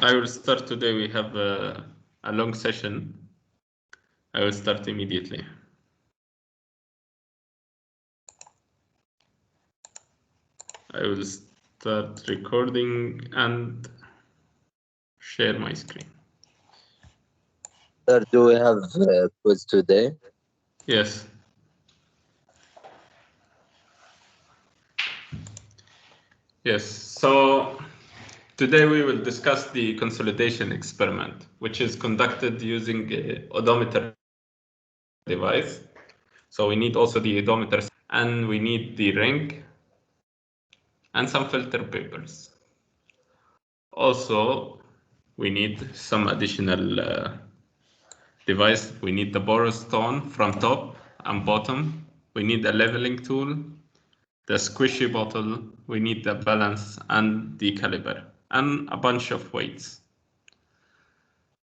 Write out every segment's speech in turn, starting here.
I will start today. We have a long session. I will start immediately. I will start recording and share my screen. Sir, do we have a quiz today? Yes. Yes. So today we will discuss the consolidation experiment, which is conducted using an odometer device. So we need also the odometer, and we need the ring and some filter papers. Also, we need some additional device. We need the borostone from top and bottom. We need a leveling tool, the squishy bottle. We need the balance and the caliper and a bunch of weights.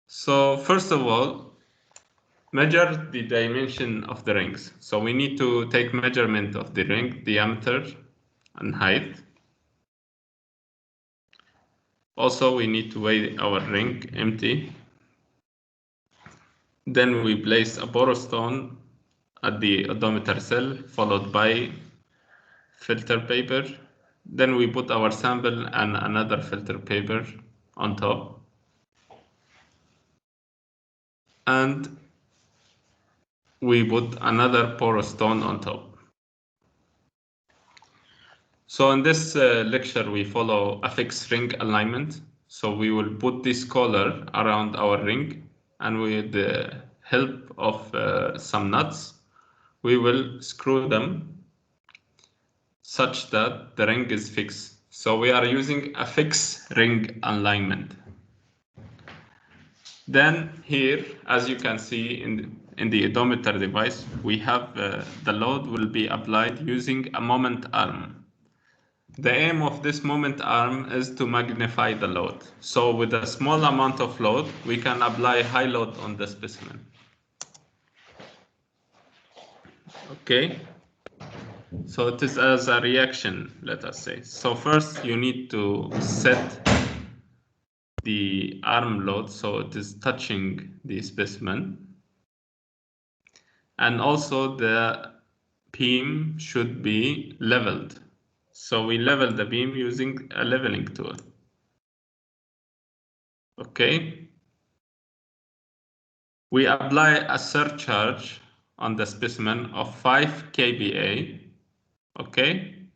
So first of all, measure the dimension of the rings. So we need to take measurement of the ring diameter and height. Also, we need to weigh our ring empty. Then we place a borostone at the odometer cell, followed by filter paper. Then we put our sample and another filter paper on top. And we put another borostone on top. So in this lecture, we follow a fixed ring alignment. So we will put this collar around our ring, and with the help of some nuts, we will screw them such that the ring is fixed. So we are using a fixed ring alignment. Then here, as you can see in the odometer device, we have the load will be applied using a moment arm. The aim of this moment arm is to magnify the load. So with a small amount of load, we can apply high load on the specimen. Okay. So it is as a reaction, let us say. So first you need to set the arm load so it is touching the specimen. And also the beam should be leveled. So we level the beam using a leveling tool. Okay. We apply a surcharge on the specimen of 5 kPa. Okay.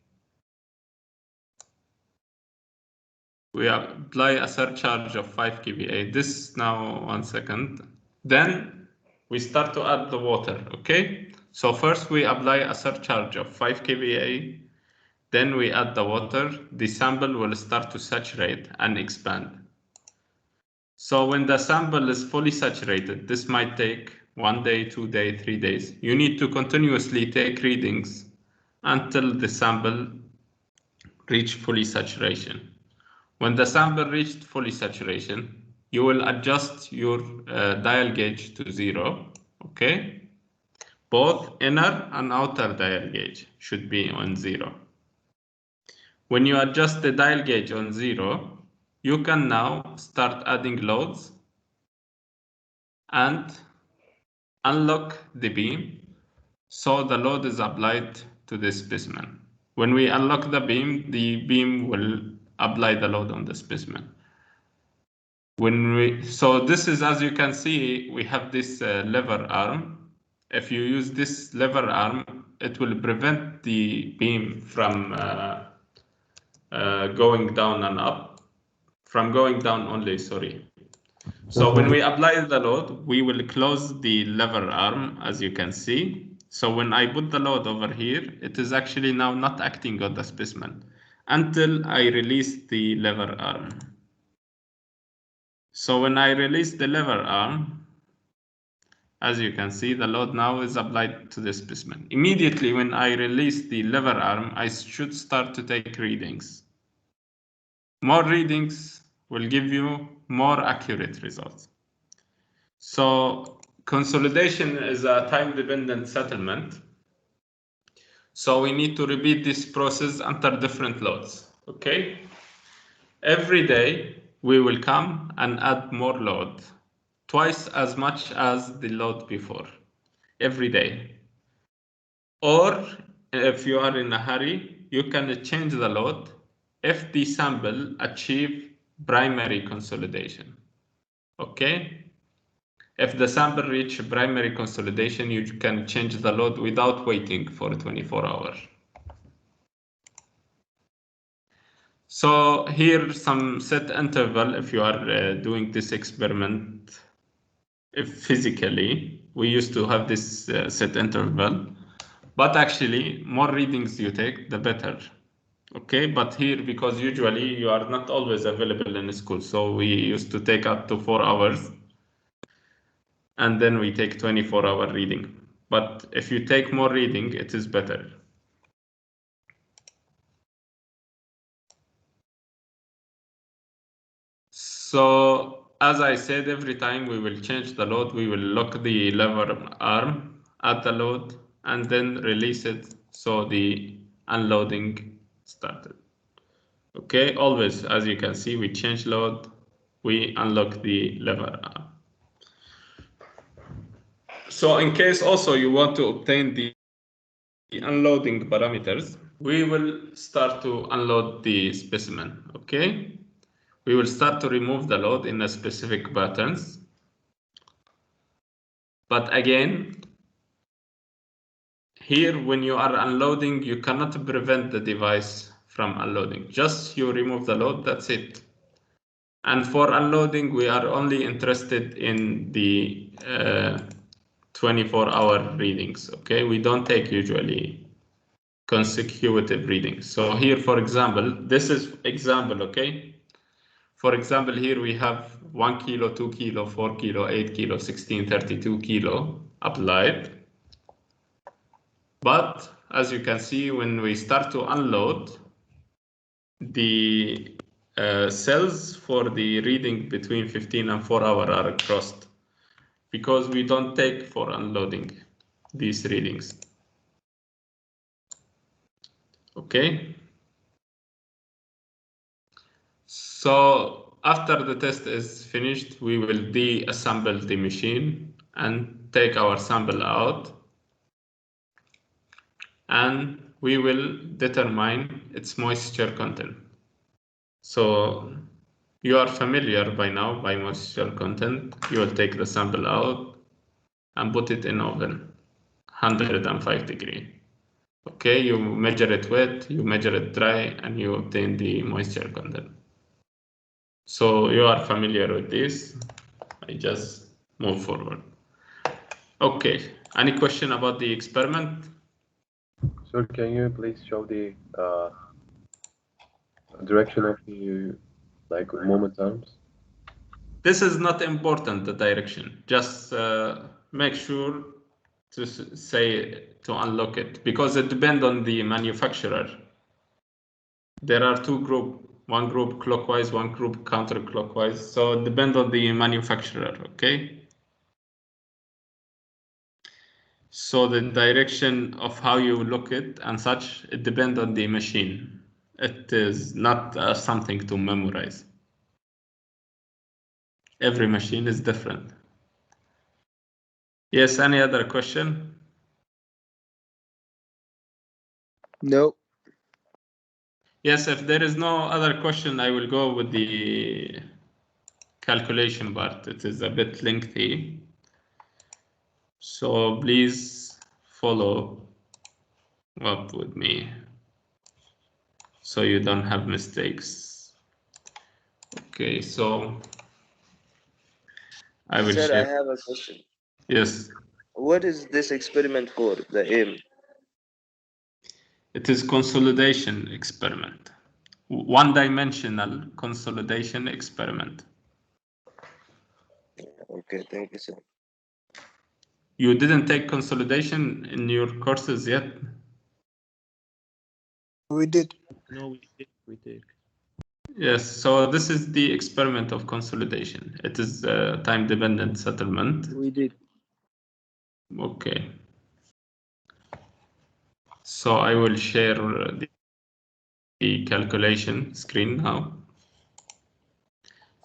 We apply a surcharge of 5 kPa. This now 1 second. Then we start to add the water. Okay. So first we apply a surcharge of 5 kPa. Then we add the water. The sample will start to saturate and expand. So when the sample is fully saturated, this might take 1 day, 2 days, 3 days. You need to continuously take readings until the sample reach fully saturation. When the sample reached fully saturation, you will adjust your dial gauge to 0. Okay. Both inner and outer dial gauge should be on 0. When you adjust the dial gauge on 0, you can now start adding loads and unlock the beam so the load is applied to the specimen. When we unlock the beam will apply the load on the specimen. So this is, as you can see, we have this lever arm. If you use this lever arm, it will prevent the beam from going down and up, from going down only, sorry. So when we apply the load, we will close the lever arm, as you can see. So when I put the load over here, it is actually now not acting on the specimen until I release the lever arm. So when I release the lever arm, as you can see, the load now is applied to the specimen. Immediately when I release the lever arm, I should start to take readings. More readings will give you more accurate results. So consolidation is a time-dependent settlement. So we need to repeat this process under different loads. Okay. Every day we will come and add more load, twice as much as the load before, every day. Or if you are in a hurry, you can change the load if the sample achieve primary consolidation. Okay? If the sample reach primary consolidation, you can change the load without waiting for 24 hours. So here some set interval if you are doing this experiment. If physically, we used to have this set interval, but actually more readings you take, the better. Okay, but here, because usually you are not always available in school, so we used to take up to 4 hours and then we take 24-hour reading. But if you take more reading, it is better. So as I said, every time we will change the load, we will lock the lever arm at the load and then release it so the unloading started. Okay, always, as you can see, we change load, we unlock the lever arm. So in case also you want to obtain the unloading parameters, we will start to unload the specimen, okay? We will start to remove the load in a specific patterns. But again, here when you are unloading, you cannot prevent the device from unloading. Just you remove the load, that's it. And for unloading, we are only interested in the 24-hour readings, okay? We don't take usually consecutive readings. So here, for example, this is example, okay? For example, here we have 1 kilo, 2 kilo, 4 kilo, 8 kilo, 16, 32 kilo applied. But as you can see, when we start to unload, the cells for the reading between 15 and 4 hours are crossed because we don't take for unloading these readings. Okay. So after the test is finished, we will deassemble the machine and take our sample out, and we will determine its moisture content. So you are familiar by now by moisture content. You will take the sample out and put it in oven, 105 degree. Okay, you measure it wet, you measure it dry, and you obtain the moisture content. So you are familiar with this. I just move forward. Okay, any question about the experiment? Sir, can you please show the direction of the moment arms? This is not important, the direction. Just make sure to say to unlock it, because it depends on the manufacturer. There are two groups, one group clockwise, one group counterclockwise. So it depends on the manufacturer, okay? So the direction of how you look it and such, it depends on the machine. It is not something to memorize. Every machine is different. Yes, any other question? No. Yes, if there is no other question, I will go with the calculation part. It is a bit lengthy. So please follow up with me so you don't have mistakes. Okay, so I will Sir, share. I have a question. Yes. What is this experiment for, the aim? It is consolidation experiment. One-dimensional consolidation experiment. Okay, thank you, sir. You didn't take consolidation in your courses yet? We did. No, we did. Yes, so this is the experiment of consolidation. It is a time-dependent settlement. We did. Okay. So I will share the calculation screen now.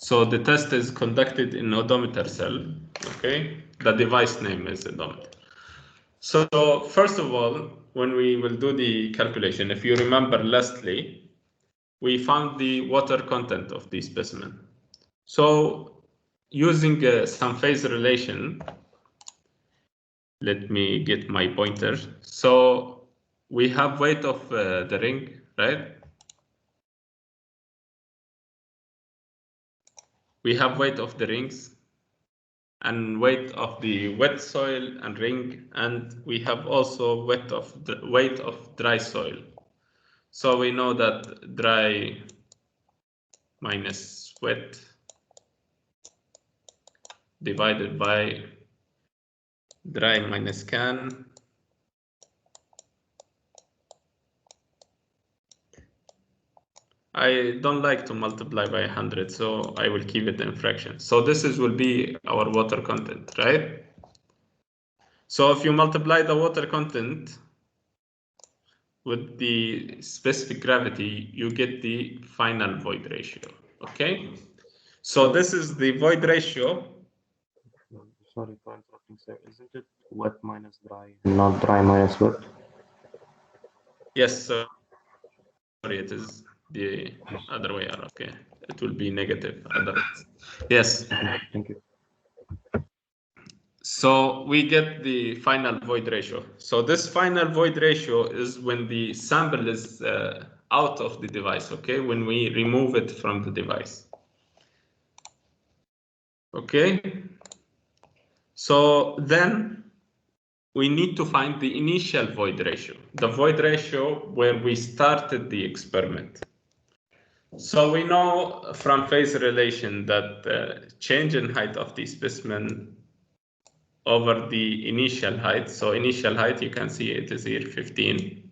So the test is conducted in odometer cell, okay? The device name is odometer. So first of all, when we will do the calculation, if you remember lastly, we found the water content of the specimen. So using some phase relation, let me get my pointer. So we have weight of the ring, right? We have weight of the rings and weight of the wet soil and ring, and we have also weight of dry soil. So we know that dry minus wet divided by dry minus can I don't like to multiply by 100, so I will keep it in fractions. So this will be our water content, right? So if you multiply the water content with the specific gravity, you get the final void ratio, okay? So this is the void ratio. Sorry for interrupting, sir. Isn't it wet minus dry, not dry minus wet? Yes, sorry, it is the other way around, okay? It will be negative otherwise. Yes. Thank you. So we get the final void ratio. So this final void ratio is when the sample is out of the device, okay? When we remove it from the device. Okay? So then we need to find the initial void ratio, the void ratio where we started the experiment. So we know from phase relation that change in height of the specimen over the initial height. So initial height, you can see it is here 15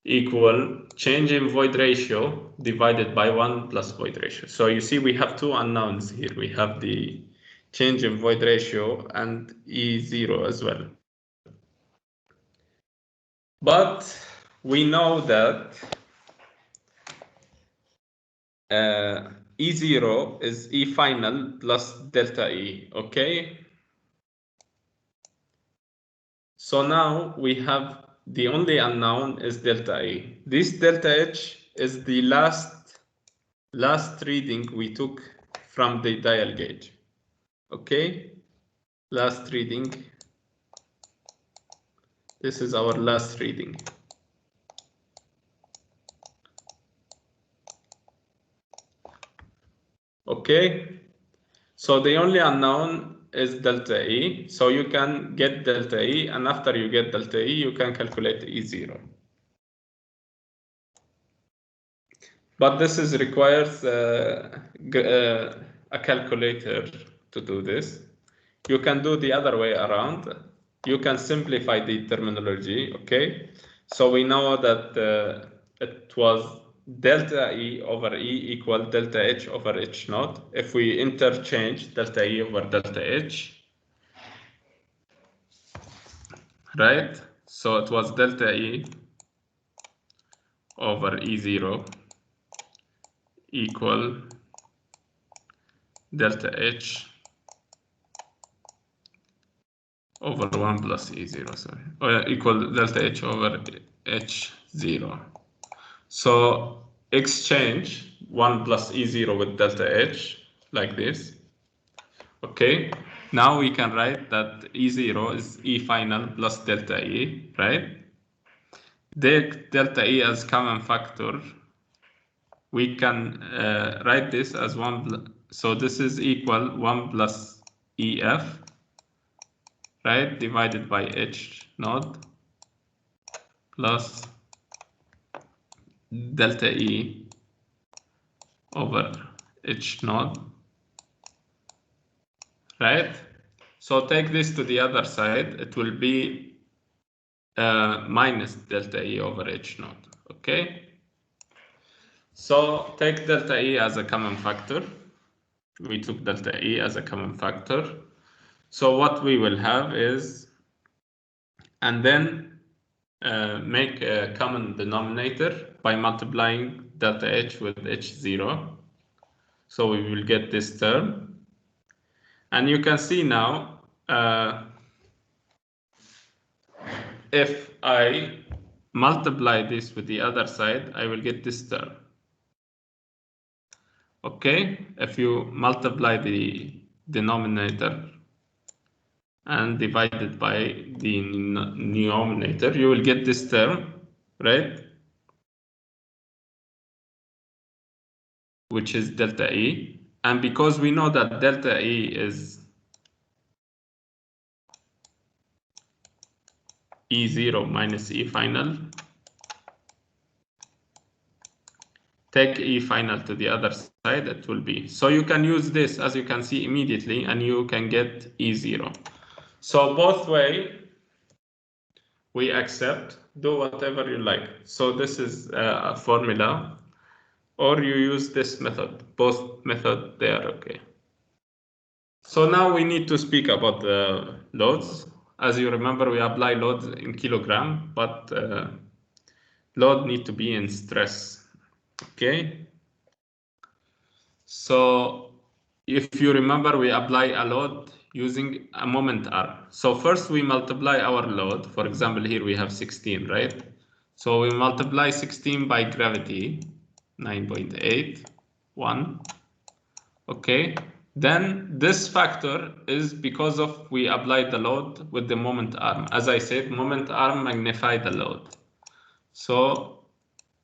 equal change in void ratio divided by 1 plus void ratio. So you see we have two unknowns here. We have the change in void ratio and E0 as well. But we know that E0 is E final plus delta E, okay? So now we have the only unknown is delta E. This delta H is the last reading we took from the dial gauge. Okay, last reading. This is our last reading. Okay, so the only unknown is delta E. So you can get delta E, and after you get delta E, you can calculate E0. But this is requires a calculator to do this. You can do the other way around. You can simplify the terminology, okay? So we know that it was delta E over E equal delta H over H naught. If we interchange delta E over delta H, right? So it was delta E over E0 equal delta H over 1 plus E0, sorry, or equal delta H over H0. So exchange 1 plus E0 with delta H like this. Okay, now we can write that E0 is E final plus delta E, right? Take delta E as common factor. We can write this as 1, so this is equal 1 plus EF, right, divided by H naught plus delta E over H naught, right? So take this to the other side, it will be minus delta E over H naught, okay? So take delta E as a common factor. We took delta E as a common factor. So what we will have is, and then make a common denominator by multiplying delta H with H0. So we will get this term. And you can see now, if I multiply this with the other side, I will get this term. Okay, if you multiply the denominator and divide it by the numerator, you will get this term, right? Which is delta E. And because we know that delta E is E0 minus E final, take E final to the other side, it will be. So you can use this, as you can see immediately, and you can get E0. So both way, we accept, do whatever you like. So this is a formula, or you use this method. Both method, they are okay. So now we need to speak about the loads. As you remember, we apply loads in kilogram, but load need to be in stress. Okay. So if you remember, we apply a load using a moment arm. So first we multiply our load. For example, here we have 16, right? So we multiply 16 by gravity, 9.8, 1. Okay. Then this factor is because of we applied the load with the moment arm. As I said, moment arm magnify the load. So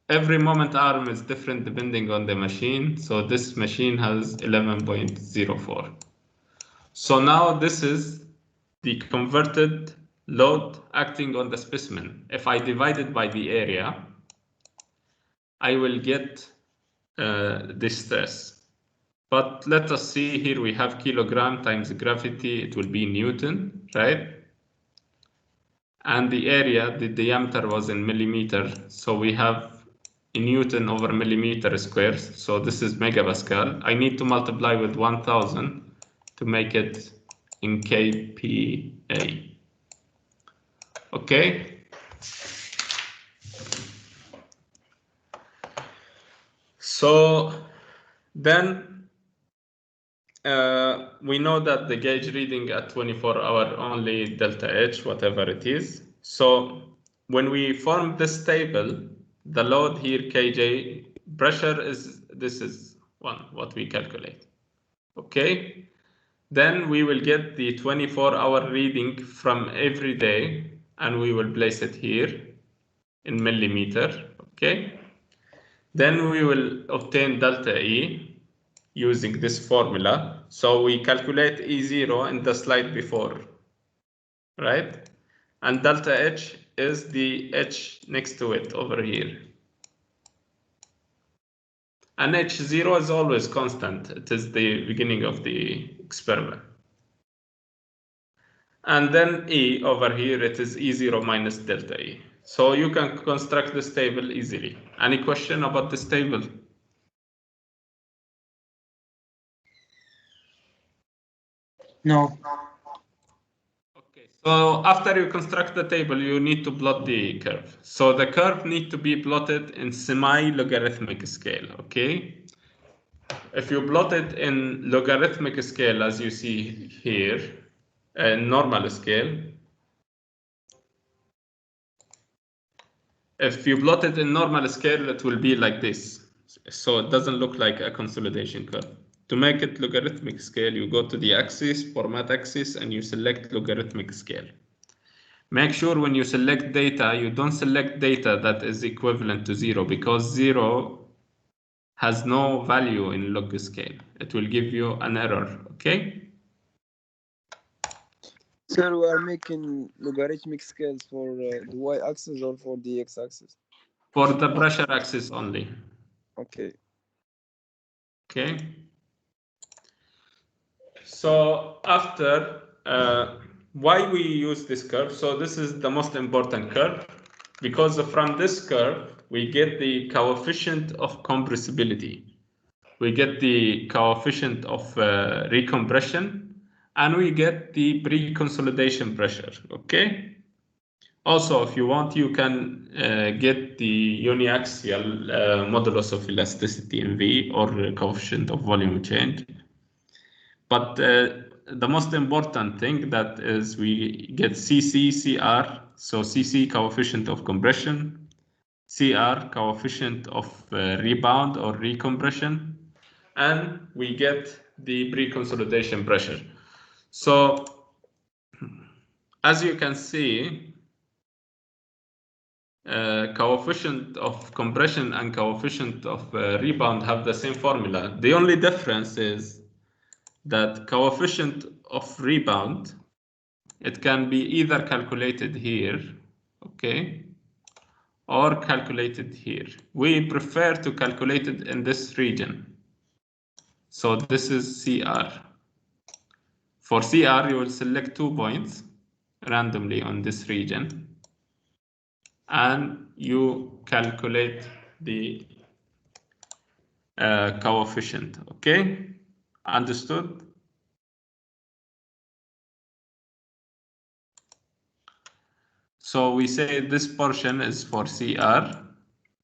every moment arm is different depending on the machine. So this machine has 11.04. So now this is the converted load acting on the specimen. If I divide it by the area, I will get this stress. But let us see, here we have kilogram times gravity, it will be Newton, right? And the area, the diameter was in millimeter, so we have in Newton over millimeter squares, so this is megapascal. I need to multiply with 1000 to make it in kPa. Okay? So then we know that the gauge reading at 24-hour only delta H, whatever it is. So when we form this table, the load here Kj, pressure is, this is what we calculate. Okay. Then we will get the 24-hour reading from every day, and we will place it here in millimeter. Okay. Then we will obtain delta E using this formula. So we calculate E0 in the slide before, right? And delta H is the H next to it over here. And H0 is always constant. It is the beginning of the experiment. And then E over here, it is E0 minus delta E. So you can construct this table easily. Any question about this table? No. Okay, so after you construct the table, you need to plot the curve. So the curve need to be plotted in semi-logarithmic scale, okay? If you plot it in logarithmic scale, as you see here, normal scale, if you plot it in normal scale, it will be like this. So it doesn't look like a consolidation curve. To make it logarithmic scale, you go to the axis, format axis, and you select logarithmic scale. Make sure when you select data, you don't select data that is equivalent to 0, because 0 has no value in log scale. It will give you an error, okay? Sir, we are making logarithmic scales for the y-axis or for the x-axis? For the pressure axis only. Okay. Okay. So after, why we use this curve? So this is the most important curve, because from this curve, we get the coefficient of compressibility. We get the coefficient of recompression, and we get the pre-consolidation pressure, okay? Also, if you want, you can get the uniaxial modulus of elasticity in V or coefficient of volume change. But the most important thing that is we get CC, CR. So CC coefficient of compression, CR coefficient of rebound or recompression, and we get the pre-consolidation pressure. So as you can see, coefficient of compression and coefficient of rebound have the same formula. The only difference is that coefficient of rebound, it can be either calculated here, okay, or calculated here. We prefer to calculate it in this region. So this is CR. For CR, you will select 2 points randomly on this region, and you calculate the coefficient, okay? Understood? So we say this portion is for CR,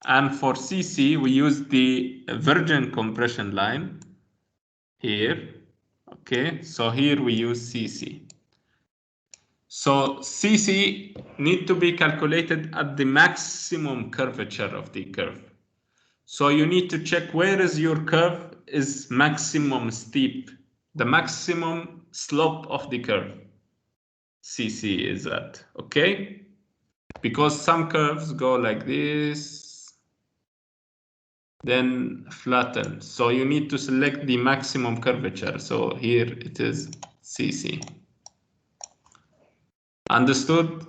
and for CC, we use the virgin compression line here, okay? So here we use CC. So CC need to be calculated at the maximum curvature of the curve. So you need to check where is your curve is maximum steep, the maximum slope of the curve. CC is that, okay? Because some curves go like this, then flatten. So you need to select the maximum curvature. So here it is CC. Understood?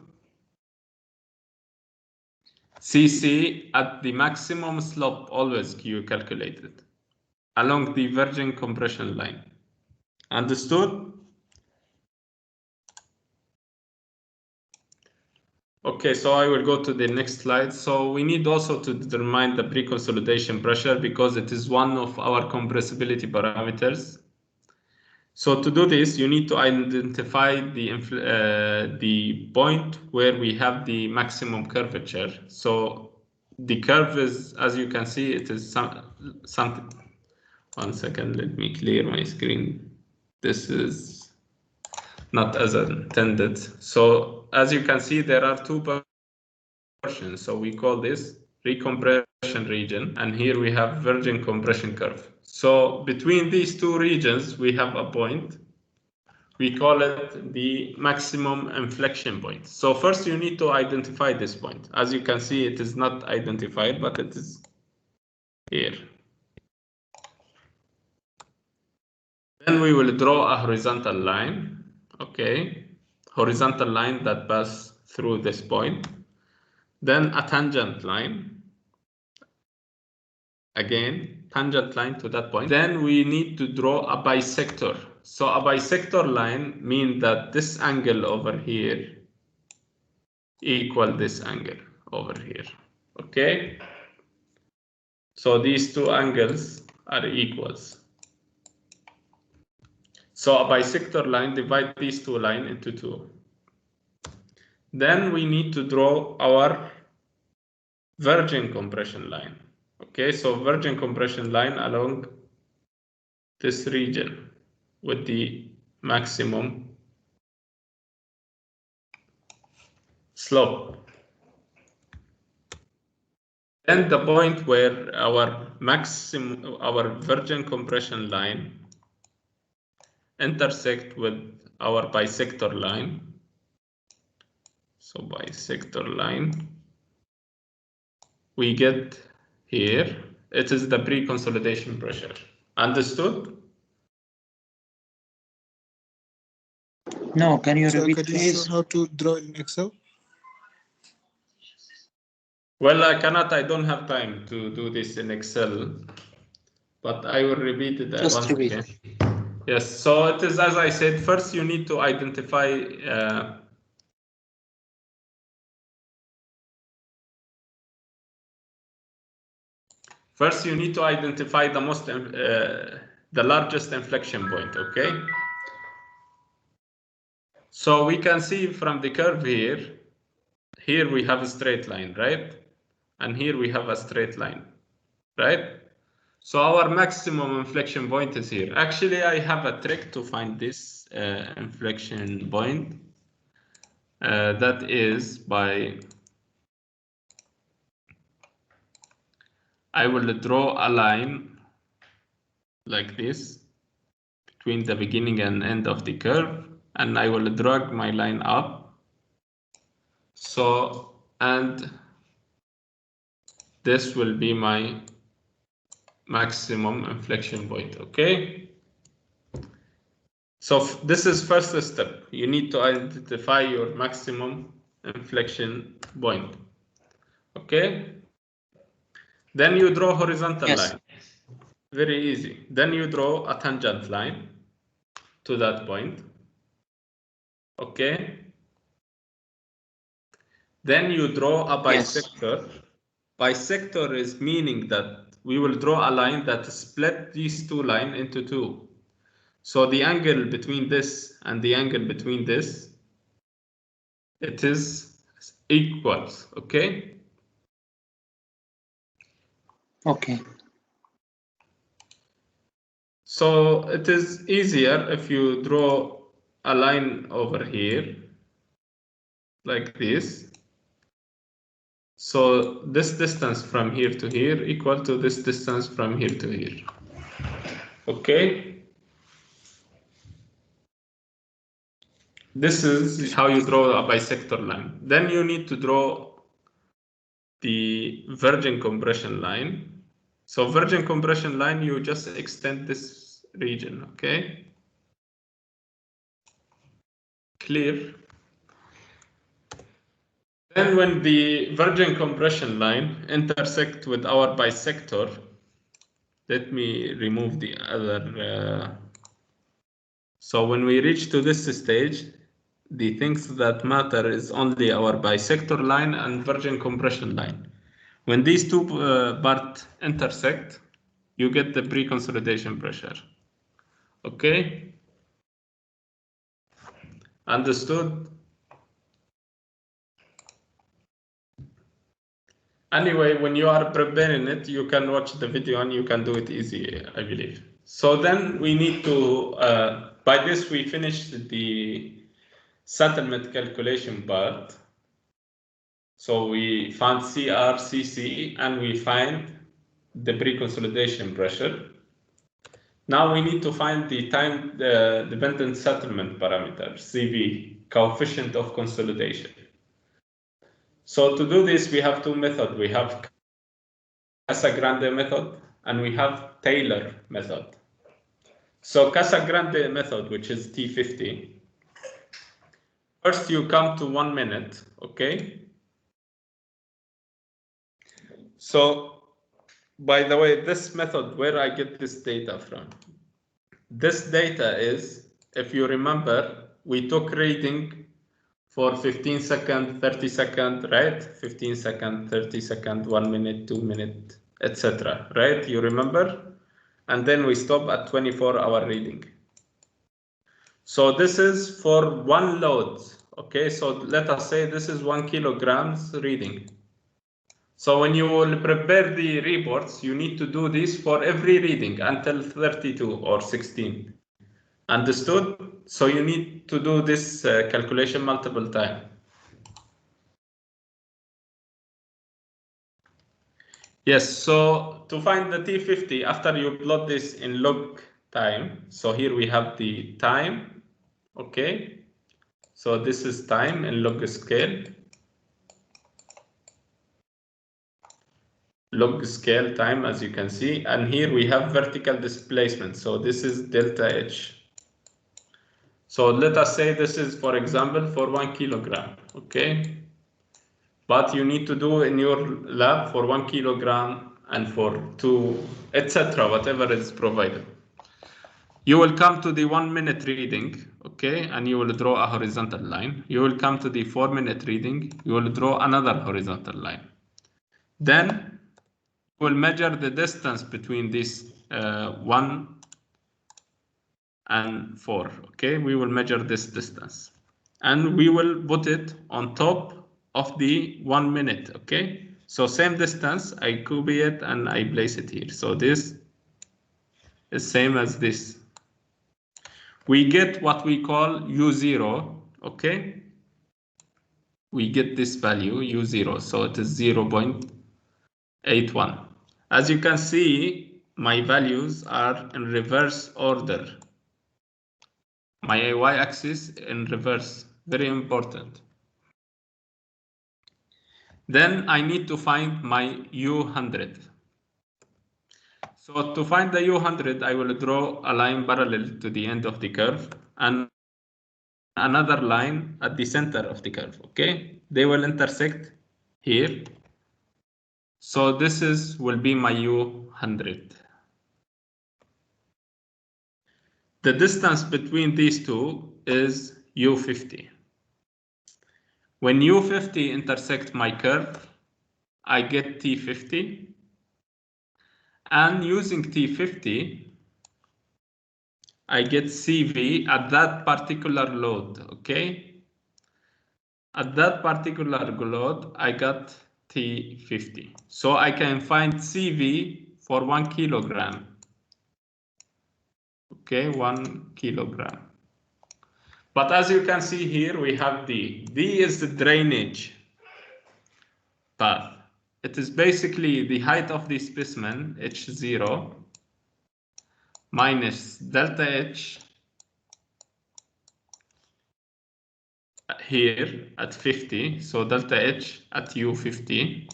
CC at the maximum slope, always you calculate it along the virgin compression line. Understood? Okay, so I will go to the next slide. So we need also to determine the pre-consolidation pressure because it is one of our compressibility parameters. So to do this, you need to identify the point where we have the maximum curvature. So the curve is, as you can see, it is something. 1 second, let me clear my screen. This is not as intended. So as you can see, there are 2 portions. So we call this recompression region, and here we have virgin compression curve. So between these 2 regions, we have a point. We call it the maximum inflection point. So first you need to identify this point. As you can see, it is not identified, but it is here. Then we will draw a horizontal line, okay? Horizontal line that passes through this point. Then a tangent line. Again, tangent line to that point. Then we need to draw a bisector. So a bisector line means that this angle over here equal this angle over here, okay? So these 2 angles are equals. So a bisector line divide these 2 lines into 2. Then we need to draw our virgin compression line. Okay, so virgin compression line along this region with the maximum slope. Then the point where our virgin compression line intersect with our bisector line. So bisector line, we get here, it is the pre-consolidation pressure. Understood? No, can you So repeat, could you please? show how to draw in Excel? Well, I don't have time to do this in Excel, but I will repeat it once again. Yes, so it is, as I said, first you need to identify the largest inflection point, okay? So we can see from the curve here here we have a straight line, right? And here we have a straight line, right? So our maximum inflection point is here. Actually, I have a trick to find this inflection point. That is by, I will draw a line like this between the beginning and end of the curve, and I will drag my line up. So, and this will be my maximum inflection point, okay? So this is first step. You need to identify your maximum inflection point, okay? Then you draw horizontal Yes. line. Very easy. Then you draw a tangent line to that point, okay? Then you draw a bisector. Yes. Bisector is meaning that we will draw a line that split these two lines into two. So the angle between this and the angle between this, it is equals, okay? Okay. So it is easier if you draw a line over here, like this. So this distance from here to here equal to this distance from here to here, okay? This is how you draw a bisector line. Then you need to draw the virgin compression line. So virgin compression line, you just extend this region, okay? Clear? Then when the virgin compression line intersect with our bisector, let me remove the other. So when we reach to this stage, the things that matter is only our bisector line and virgin compression line. When these two parts intersect, you get the pre-consolidation pressure. Okay? Understood? Anyway, when you are preparing it, you can watch the video and you can do it easy, I believe. So then we need to, by this we finished the settlement calculation part. So we found CR, CC, and we find the pre-consolidation pressure. Now we need to find the time dependent settlement parameter, CV, coefficient of consolidation. So to do this, we have two methods. We have Casagrande method and we have Taylor method. So Casagrande method, which is T50. First, you come to 1 minute, okay? So, by the way, this method, where I get this data from? This data is, if you remember, we took reading for 15 seconds, 30 seconds, right? 15 seconds, 30 seconds, 1 minute, 2 minutes, etc. Right? You remember? And then we stop at 24-hour reading. So this is for one load. Okay, so let us say this is 1 kilograms reading. So when you will prepare the reports, you need to do this for every reading until 32 or 16. Understood? So you need to do this calculation multiple times. Yes, so to find the T50, after you plot this in log time, so here we have the time, okay? So this is time in log scale. Log scale time, as you can see, and here we have vertical displacement. So this is delta H. So let us say this is, for example, for 1 kilogram, okay? But you need to do in your lab for 1 kilogram and for 2, etc., whatever is provided. You will come to the 1 minute reading, okay, and you will draw a horizontal line. You will come to the 4 minute reading, you will draw another horizontal line. Then you will measure the distance between this 1 and 4, okay? We will measure this distance. And we will put it on top of the 1 minute, okay? So same distance, I copy it and I place it here. So this is same as this. We get what we call U0, okay? We get this value U0, so it is 0.81. As you can see, my values are in reverse order. My y-axis in reverse, very important. Then I need to find my U100. So to find the U100, I will draw a line parallel to the end of the curve and another line at the center of the curve, okay? They will intersect here. So this will be my U100. The distance between these two is U50. When U50 intersect my curve, I get T50. And using T50, I get CV at that particular load, okay? At that particular load, I got T50. So I can find CV for 1 kilogram. Okay, 1 kilogram. But as you can see here, we have D. D is the drainage path. It is basically the height of the specimen, H0, minus delta H here at 50, so delta H at U50,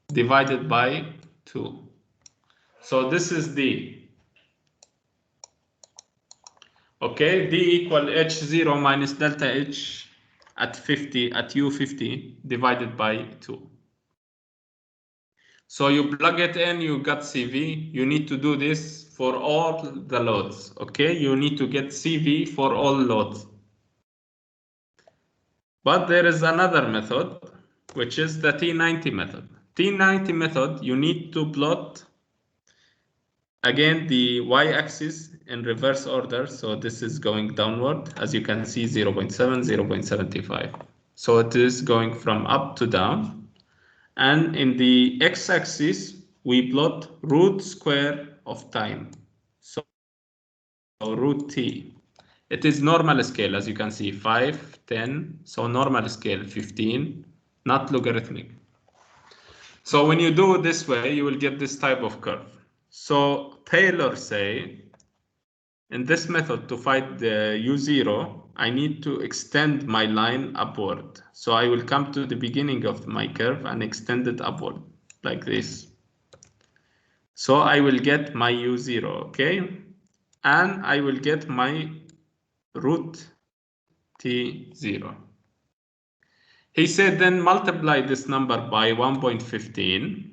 divided by 2. So this is D. Okay, D equal H0 minus delta H at 50 at U50 divided by 2. So you plug it in, you got CV. You need to do this for all the loads. Okay, you need to get CV for all loads. But there is another method, which is the T90 method. T90 method, you need to plot again the y-axis in reverse order. So this is going downward, as you can see, 0.7, 0.75. So it is going from up to down. And in the x-axis, we plot root square of time. So root t. It is normal scale, as you can see, 5, 10. So normal scale, 15, not logarithmic. So when you do it this way, you will get this type of curve. So Taylor say, in this method to find the U0, I need to extend my line upward. So I will come to the beginning of my curve and extend it upward like this. So I will get my U0, okay? And I will get my root T0. He said then multiply this number by 1.15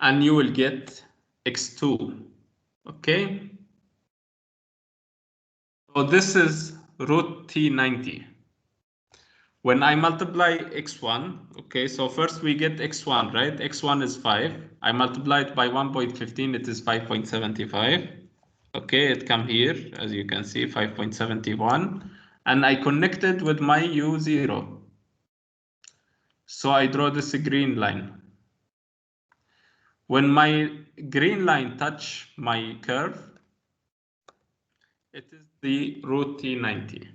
and you will get x2, okay? So this is root T90. When I multiply x1, okay, so first we get x1, right? x1 is 5. I multiply it by 1.15, it is 5.75. Okay, it come here, as you can see, 5.71. And I connected with my U0. So I draw this green line. When my green line touch my curve, it is the root T90.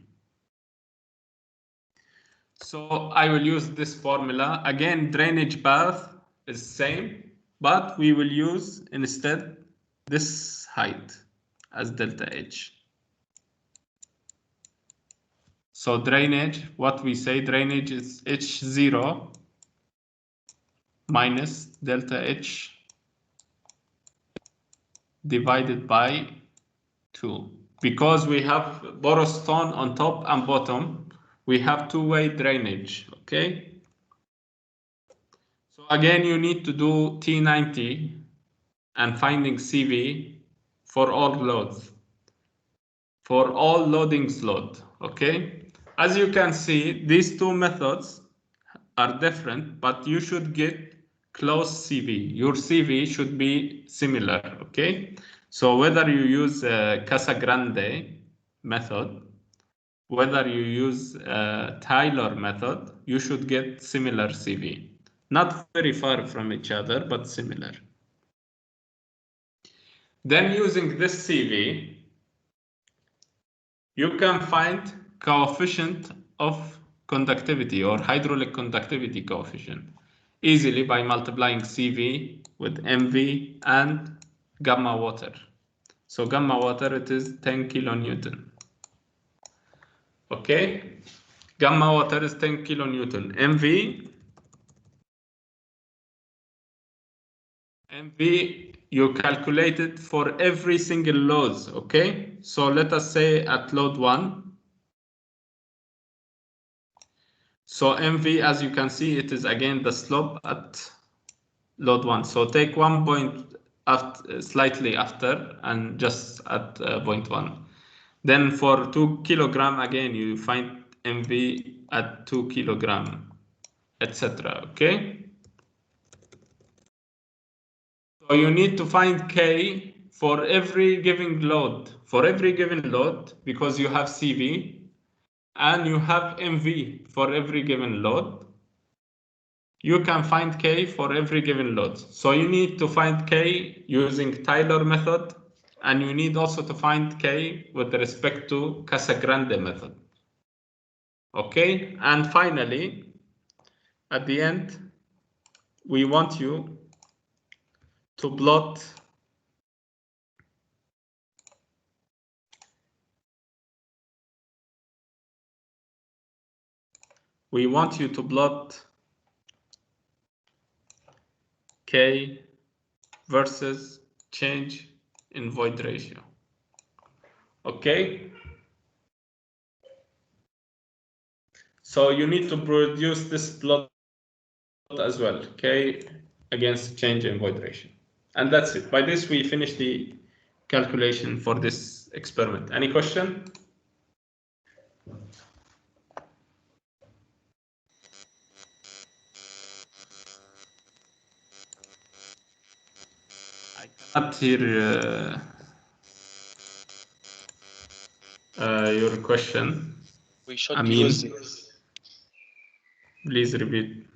So I will use this formula. Again, drainage path is same, but we will use instead this height as delta H. So drainage, what we say, drainage is H0 minus delta H divided by 2. Because we have porous stone on top and bottom, we have two-way drainage, okay? So again, you need to do T90 and finding CV for all loads, for all loadings load, okay? As you can see, these two methods are different, but you should get close CV. Your CV should be similar, okay? So whether you use Casagrande method whether you use Taylor method, you should get similar CV. Not very far from each other, but similar. Then using this CV, you can find coefficient of conductivity or hydraulic conductivity coefficient easily by multiplying CV with MV and gamma water. So gamma water, it is 10 kilonewton. Okay, gamma water is 10 kilonewton. MV, you calculate it for every single load. Okay, so let us say at load 1. So MV, as you can see, it is again the slope at load 1. So take 1 point slightly after and just at 0.1. Then for 2 kilogram, again, you find MV at 2 kilogram, etc. Okay. So you need to find K for every given load. For every given load, because you have CV and you have MV for every given load, you can find K for every given load. So you need to find K using Taylor method, and you need also to find K with respect to Casagrande method. Okay, and finally, at the end, we want you to plot K versus change in void ratio. Okay, so you need to produce this plot as well, K against change in void ratio. And that's it. By this, we finish the calculation for this experiment. Any question? I cannot hear your question. We should Amin, use this. please repeat.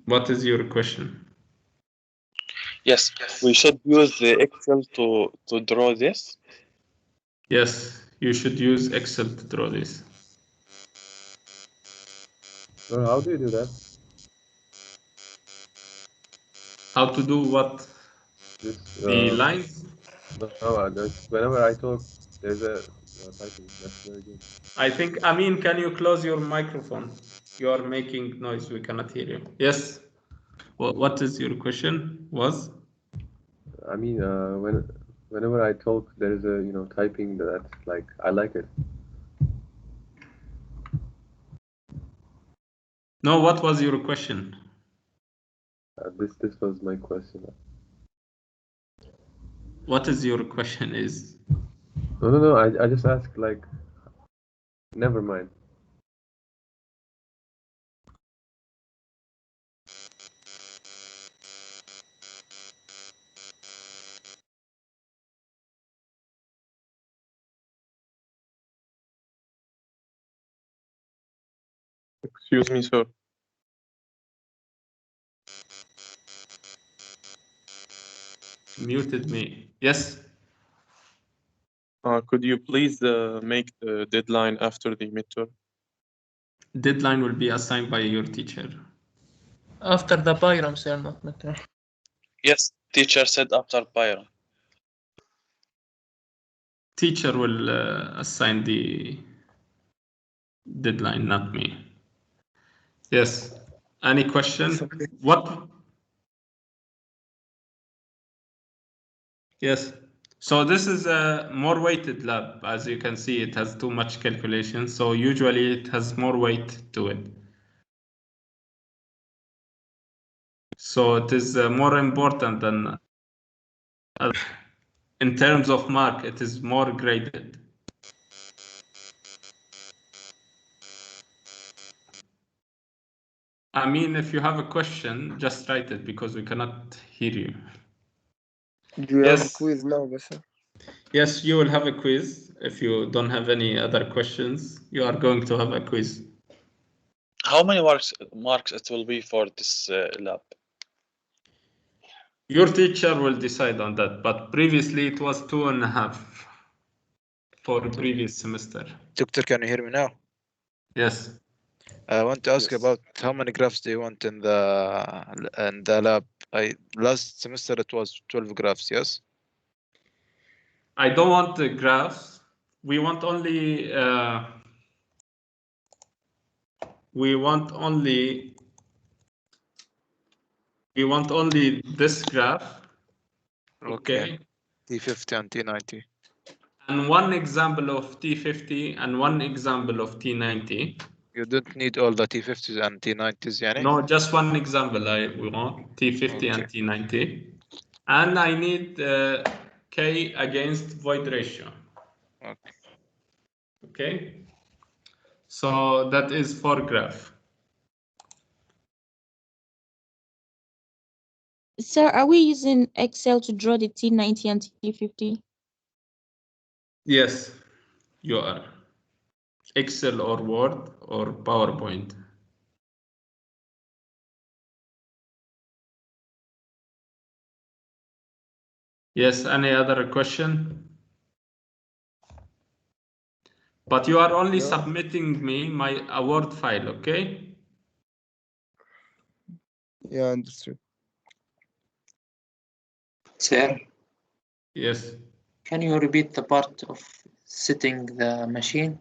What is your question? Yes, we should use the Excel to draw this. Yes, you should use Excel to draw this. So how do you do that? How to do what? This The lines? whenever I talk, there's a typing. That's very good. I think, Amin, can you close your microphone? You are making noise. We cannot hear you. Yes. What is your question? Was? I mean, whenever I talk, there's a typing that's like I like it. No. What was your question? This was my question. What is your question? Is No. I just asked like. Never mind. Excuse me, sir. muted me. Yes. Could you please make the deadline after the midterm? Deadline will be assigned by your teacher. After the Byram, sir, not midterm. Yes, teacher said after Byram. Teacher will assign the deadline, not me. Yes. Any question? Okay. What? Yes. So this is a more weighted lab. As you can see, it has too much calculation. So usually it has more weight to it. So it is more important than in terms of mark, it is more graded. I mean, if you have a question, just write it because we cannot hear you. Do you have a Yes. quiz now, Bashar? Yes, you will have a quiz. If you don't have any other questions, you are going to have a quiz. How many marks it will be for this lab? Your teacher will decide on that, but previously it was 2.5 for the previous semester. Doctor, can you hear me now? Yes. I want to ask Yes. about how many graphs do you want in the lab? Last semester it was 12 graphs, yes? I don't want the graphs. We want only this graph. Okay. T50 and T90. And one example of T50 and one example of T90. You don't need all the T50s and T90s, yani? No, just one example we want, T50 and T90. And I need K against void ratio. Okay. So that is for graph. Sir, are we using Excel to draw the T90 and T50? Yes, you are. Excel or Word or PowerPoint. Yes, any other question? But you are only submitting me a Word file, okay? Yeah, understood. Sir? Yes. Can you repeat the part of setting the machine?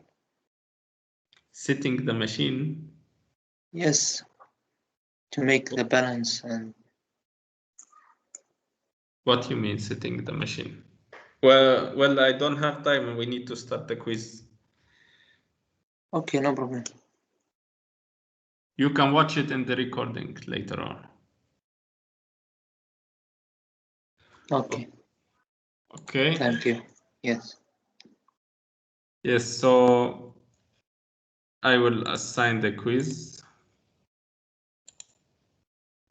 Setting the machine? Yes. To make the balance and... What do you mean setting the machine? Well, I don't have time and we need to start the quiz. Okay, no problem. You can watch it in the recording later on. Okay. Okay. Thank you. Yes. Yes, so I will assign the quiz.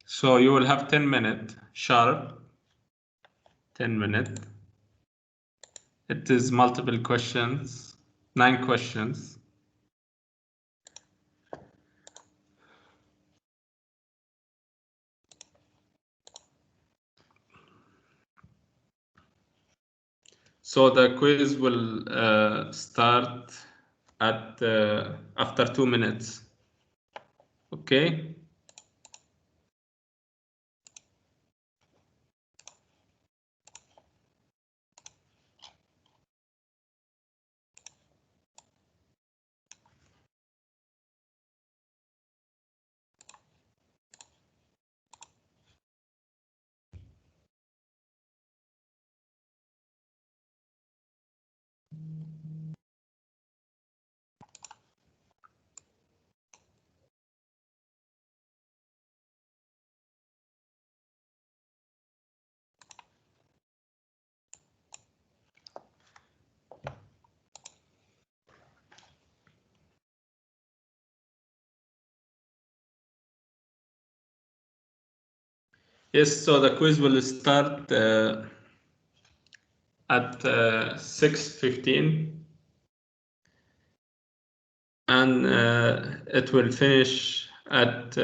So you will have 10 minutes sharp. 10 minutes. It is multiple questions, 9 questions. So the quiz will start at after 2 minutes. Okay. Yes, so the quiz will start at 6:15 and it will finish at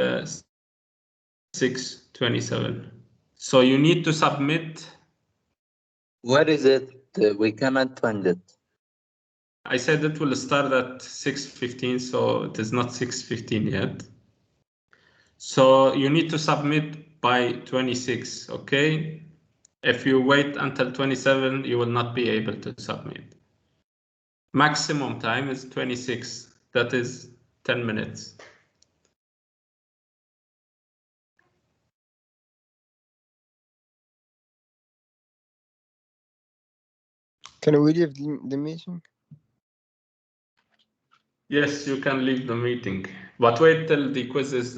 6:27. So you need to submit. Where is it? We cannot find it. I said it will start at 6:15, so it is not 6:15 yet. So you need to submit by 26, okay? If you wait until 27, you will not be able to submit. Maximum time is 26. That is 10 minutes. Can we leave the meeting? Yes, you can leave the meeting, but wait till the quiz is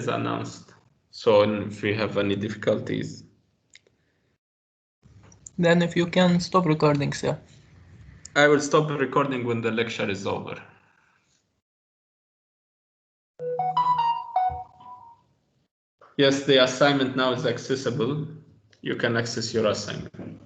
announced. So if we have any difficulties. Then if you can stop recording, sir. I will stop recording when the lecture is over. Yes, the assignment now is accessible. you can access your assignment.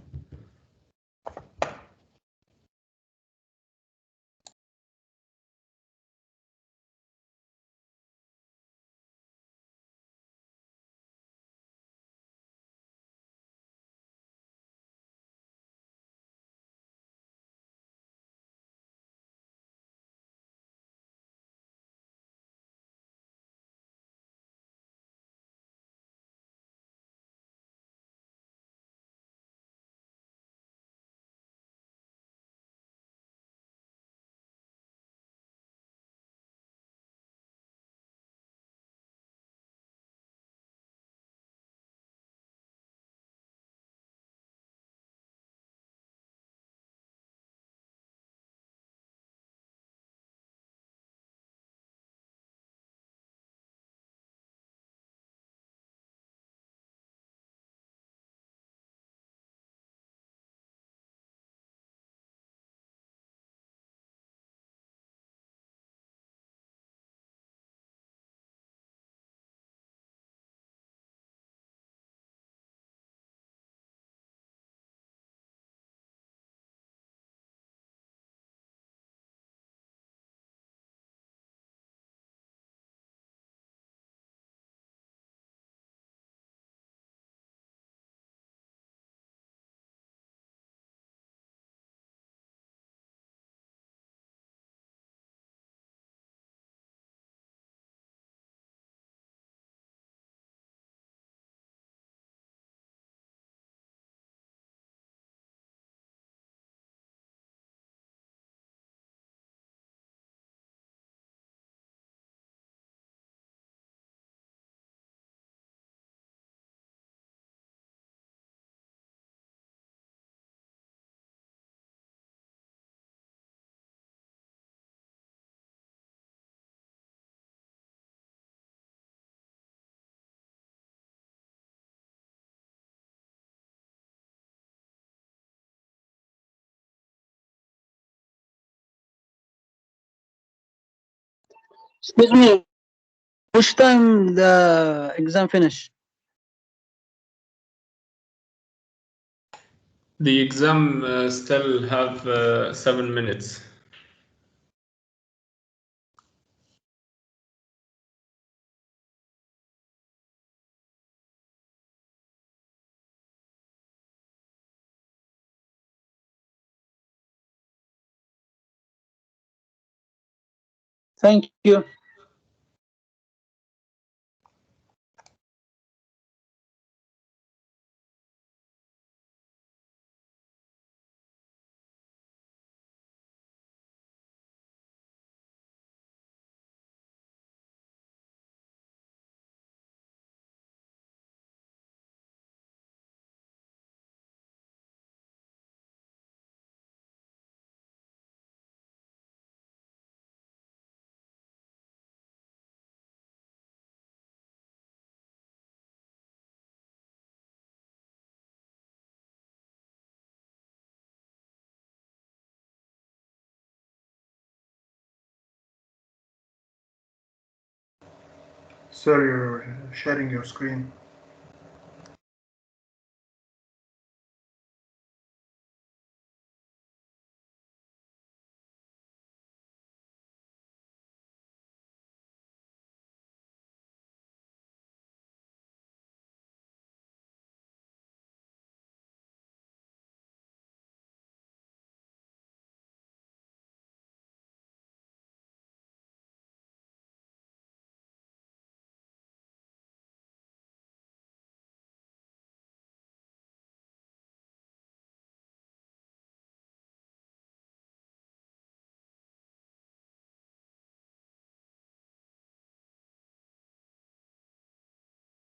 Excuse me, which time the exam finish? The exam still have 7 minutes. Thank you. Sir, you're sharing your screen.